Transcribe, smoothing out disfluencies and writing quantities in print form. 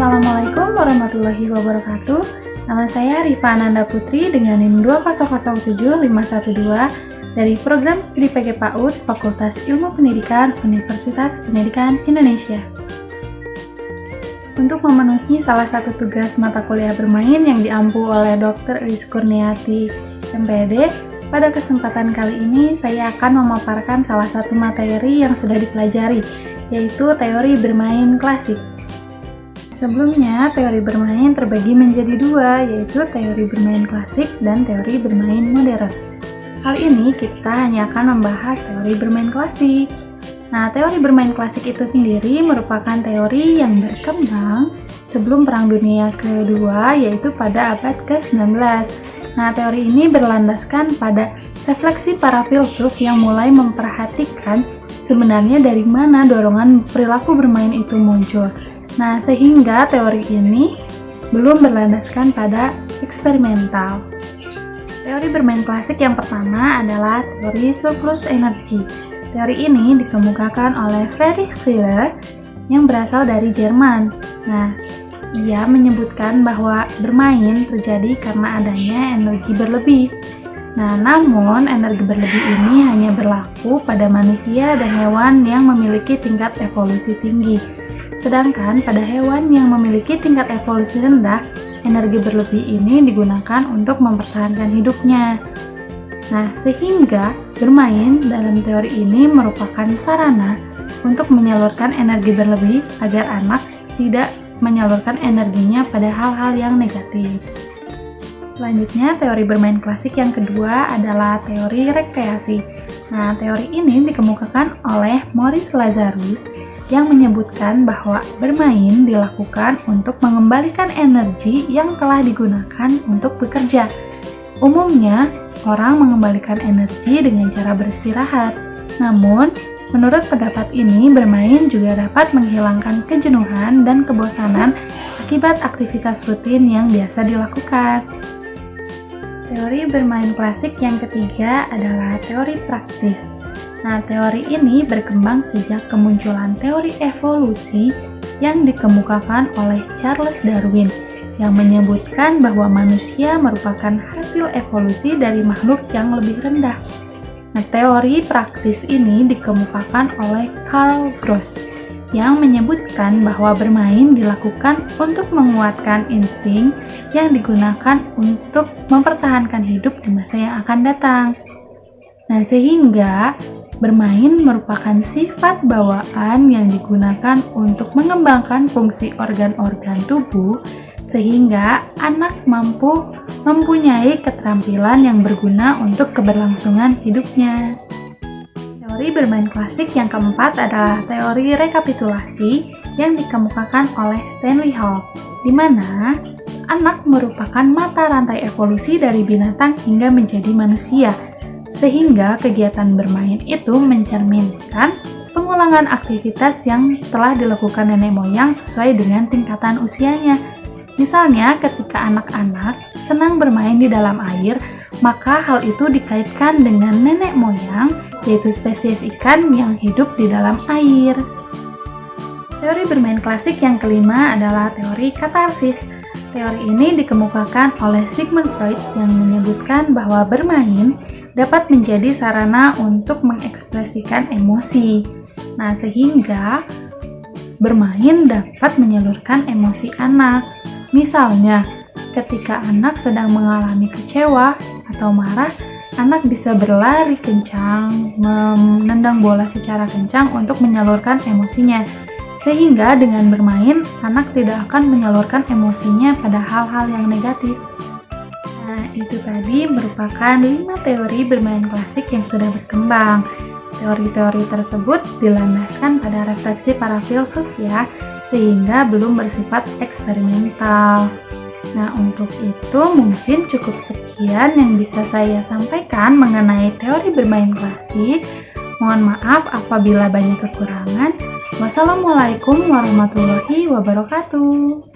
Assalamualaikum warahmatullahi wabarakatuh. Nama saya Rifa Ananda Putri dengan NIM 2007512 dari Program Studi PG PAUD Fakultas Ilmu Pendidikan Universitas Pendidikan Indonesia. Untuk memenuhi salah satu tugas mata kuliah bermain yang diampu oleh Dr. Elis Kurniati, MPD, pada kesempatan kali ini saya akan memaparkan salah satu materi yang sudah dipelajari, yaitu teori bermain klasik. Sebelumnya, teori bermain terbagi menjadi dua, yaitu teori bermain klasik dan teori bermain modern. Kali ini kita hanya akan membahas teori bermain klasik. Nah, teori bermain klasik itu sendiri merupakan teori yang berkembang sebelum Perang Dunia Kedua, yaitu pada abad ke-19. Nah, teori ini berlandaskan pada refleksi para filsuf yang mulai memperhatikan sebenarnya dari mana dorongan perilaku bermain itu muncul. Nah, sehingga teori ini belum berlandaskan pada eksperimental. Teori bermain klasik yang pertama adalah teori surplus energi. Teori ini dikemukakan oleh Friedrich Schiller yang berasal dari Jerman. Nah, ia menyebutkan bahwa bermain terjadi karena adanya energi berlebih. Nah, namun energi berlebih ini hanya berlaku pada manusia dan hewan yang memiliki tingkat evolusi tinggi. Sedangkan pada hewan yang memiliki tingkat evolusi rendah, energi berlebih ini digunakan untuk mempertahankan hidupnya. Nah, sehingga bermain dalam teori ini merupakan sarana untuk menyalurkan energi berlebih agar anak tidak menyalurkan energinya pada hal-hal yang negatif. Selanjutnya, teori bermain klasik yang kedua adalah teori rekreasi. Nah, teori ini dikemukakan oleh Maurice Lazarus yang menyebutkan bahwa bermain dilakukan untuk mengembalikan energi yang telah digunakan untuk bekerja. Umumnya, orang mengembalikan energi dengan cara beristirahat. Namun, menurut pendapat ini, bermain juga dapat menghilangkan kejenuhan dan kebosanan akibat aktivitas rutin yang biasa dilakukan. Teori bermain klasik yang ketiga adalah teori praktis. Nah, teori ini berkembang sejak kemunculan teori evolusi yang dikemukakan oleh Charles Darwin yang menyebutkan bahwa manusia merupakan hasil evolusi dari makhluk yang lebih rendah. Nah, teori praktis ini dikemukakan oleh Carl Gross yang menyebutkan bahwa bermain dilakukan untuk menguatkan insting yang digunakan untuk mempertahankan hidup di masa yang akan datang. Nah, sehingga bermain merupakan sifat bawaan yang digunakan untuk mengembangkan fungsi organ-organ tubuh sehingga anak mempunyai keterampilan yang berguna untuk keberlangsungan hidupnya. Teori bermain klasik yang keempat adalah teori rekapitulasi yang dikemukakan oleh Stanley Hall, di mana anak merupakan mata rantai evolusi dari binatang hingga menjadi manusia. Sehingga kegiatan bermain itu mencerminkan pengulangan aktivitas yang telah dilakukan nenek moyang sesuai dengan tingkatan usianya. Misalnya, ketika anak-anak senang bermain di dalam air, maka hal itu dikaitkan dengan nenek moyang, yaitu spesies ikan yang hidup di dalam air. Teori bermain klasik yang kelima adalah teori katarsis. Teori ini dikemukakan oleh Sigmund Freud yang menyebutkan bahwa bermain dapat menjadi sarana untuk mengekspresikan emosi. Nah, sehingga bermain dapat menyalurkan emosi anak. Misalnya, ketika anak sedang mengalami kecewa atau marah, anak bisa berlari kencang, menendang bola secara kencang untuk menyalurkan emosinya. Sehingga dengan bermain, anak tidak akan menyalurkan emosinya pada hal-hal yang negatif. Nah, itu tadi merupakan 5 teori bermain klasik yang sudah berkembang. Teori-teori tersebut dilandaskan pada refleksi para filsuf ya, sehingga belum bersifat eksperimental. Nah, untuk itu mungkin cukup sekian yang bisa saya sampaikan mengenai teori bermain klasik. Mohon maaf apabila banyak kekurangan. Wassalamualaikum warahmatullahi wabarakatuh.